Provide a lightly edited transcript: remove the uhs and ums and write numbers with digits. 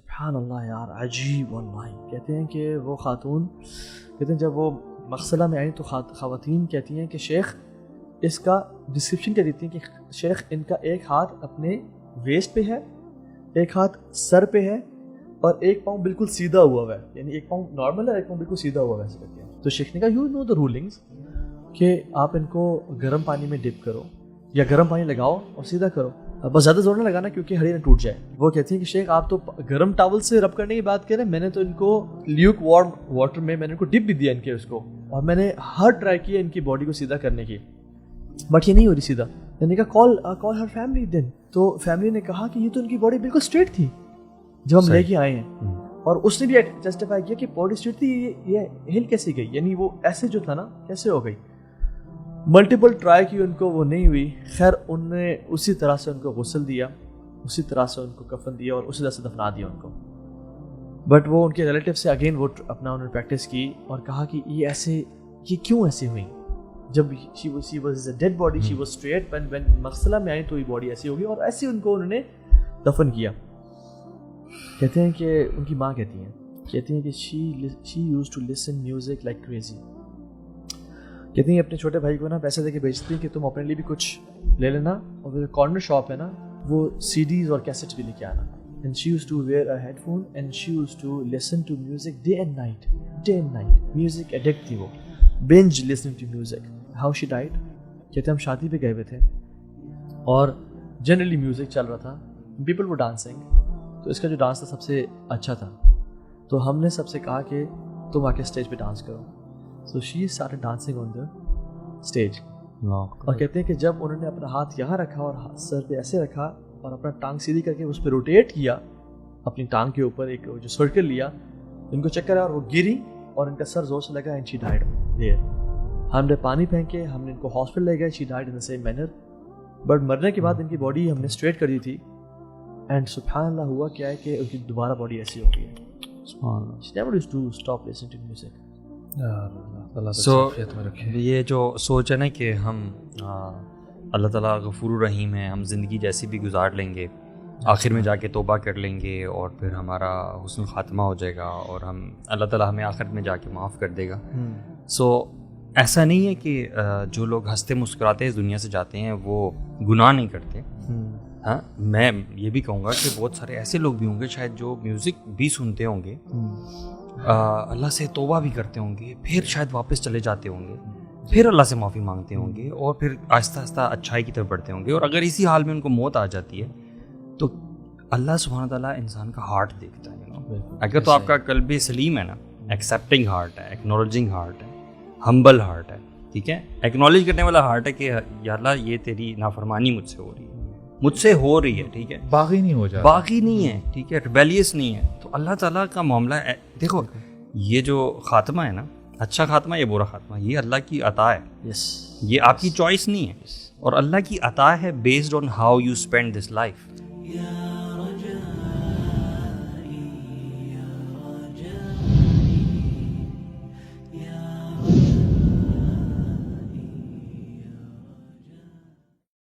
سبحان اللہ یار عجیب واللہ. کہتے ہیں کہ وہ خاتون کہتے ہیں جب وہ مغسلہ میں آئیں تو خواتین کہتی ہیں کہ شیخ اس کا ڈسکرپشن کیا دیتی ہیں کہ شیخ ان کا ایک ہاتھ اپنے ویسٹ پہ ہے, ایک ہاتھ سر پہ ہے اور ایک پاؤں بالکل سیدھا ہوا ہے, یعنی ایک پاؤں نارمل ہے ایک پاؤں بالکل سیدھا ہوا ہے ایسے کرتے ہیں. تو شیخ نے کہا یو نو دا رولنگس کہ آپ ان کو گرم پانی میں ڈپ کرو یا گرم پانی لگاؤ اور سیدھا کرو, بس زیادہ زور نہ لگانا کیونکہ ہڈی نہ ٹوٹ جائے. وہ کہتی ہیں کہ شیخ آپ تو گرم ٹاول سے رب کرنے کی بات کر رہے ہیں, میں نے تو ان کو لیوک وارم واٹر میں نے ان کو ڈپ بھی دیا ان کے اس کو, اور میں نے ہر ٹرائی کیا ان کی باڈی کو سیدھا کرنے کی, بٹ یہ نہیں ہو رہی سیدھا. میں نے کہا کال ہر فیملی دین. تو فیملی نے کہا کہ یہ تو ان کی باڈی بالکل اسٹریٹ تھی جب ہم لے کے آئے ہیں, اور اس نے بھی جسٹیفائی کیا کہ باڈی اسٹریٹ تھی, یہ ہل کیسے گئی, یعنی وہ ایسے جو تھا نا کیسے ہو گئی. ملٹیپل ٹرائی کی ان کو وہ نہیں ہوئی. خیر ان نے اسی طرح سے ان کو غسل دیا, اسی طرح سے ان کو کفن دیا اور اسی طرح سے دفنا دیا ان کو. بٹ وہ ان کے ریلیٹیو سے اگین وہ اپنا انہوں نے پریکٹس کی اور کہا کہ یہ کیوں ایسے ہوئی. جب she was a dead body, she was straight, when مغسلہ میں آئی تو یہ باڈی ایسی ہوگی, اور ایسے ان کو انہوں نے دفن کیا. کہتے ہیں کہ ان کی ماں کہتی ہیں کہ she used to listen music like crazy. کہتی ہیں اپنے چھوٹے بھائی کو نا پیسے دے کے بیچتی ہیں کہ تم اپنے لیے بھی کچھ لے لینا, اور جو کارنر شاپ ہے نا وہ سی ڈیز اور کیسٹس بھی لے کے آنا. And she used to wear a headphone and she used to listen to music day and night. Music addict تھی وہ, binge listening to music. How she died? کہتے ہیں ہم شادی پہ گئے ہوئے تھے اور جنرلی میوزک چل رہا تھا, people were dancing. تو اس کا جو ڈانس تھا سب سے اچھا تھا, تو ہم نے سب سے کہا کہ تم آ کے اسٹیج پہ ڈانس کرو. So she started dancing on the stage. اور کہتے ہیں کہ جب انہوں نے اپنا ہاتھ یہاں رکھا اور سر پہ ایسے رکھا اور اپنا ٹانگ سیدھی کر کے اس پہ روٹیٹ کیا اپنی ٹانگ کے اوپر ایک جو سرکل لیا, ان کو چکر آیا اور وہ گری اور ان کا سر زور سے لگا, and she died there. ہم نے پانی پھینکے, ہم نے ان کو ہاسپٹل لے گئے, she died in the same manner. But مرنے کے بعد ان کی باڈی ہم نے اسٹریٹ کر دی تھی, اینڈ سبحان اللہ ہوا کیا ہے کہ ان کی دوبارہ باڈی ایسی ہو گئی ہے. سبحان اللہ. She never used to stop listening to music. سو یہ جو سوچ ہے نا کہ ہم اللہ تعالیٰ غفور الرحیم ہے, ہم زندگی جیسی بھی گزار لیں گے, آخر میں جا کے توبہ کر لیں گے اور پھر ہمارا حسن خاتمہ ہو جائے گا اور ہم اللہ تعالیٰ ہمیں آخر میں جا کے معاف کر دے گا. سو ایسا نہیں ہے کہ جو لوگ ہنستے مسکراتے اس دنیا سے جاتے ہیں وہ گناہ نہیں کرتے. ہاں, میں یہ بھی کہوں گا کہ بہت سارے ایسے لوگ بھی ہوں گے شاید جو میوزک بھی سنتے ہوں گے, اللہ سے توبہ بھی کرتے ہوں گے, پھر شاید واپس چلے جاتے ہوں گے, پھر اللہ سے معافی مانگتے ہوں گے اور پھر آہستہ آہستہ اچھائی کی طرف بڑھتے ہوں گے. اور اگر اسی حال میں ان کو موت آ جاتی ہے تو اللہ سبحانہ تعالیٰ انسان کا ہارٹ دیکھتا ہے. اگر تو آپ کا قلب سلیم ہے نا, ایکسیپٹنگ ہارٹ ہے, ایکنالوجنگ ہارٹ ہے, ہمبل ہارٹ ہے, ٹھیک ہے, ایکنالج کرنے والا ہارٹ ہے کہ یا اللہ یہ تیری نافرمانی مجھ سے ہو رہی ہے, ٹھیک ہے, باغی نہیں ہے, ٹھیک ہے, ریبیلیس نہیں ہے, تو اللہ تعالیٰ کا معاملہ ہے. دیکھو یہ جو خاتمہ ہے نا, اچھا خاتمہ یا برا خاتمہ, یہ اللہ کی عطا ہے, یہ آپ کی چوائس نہیں ہے, اور اللہ کی عطا ہے based on how you spend this life.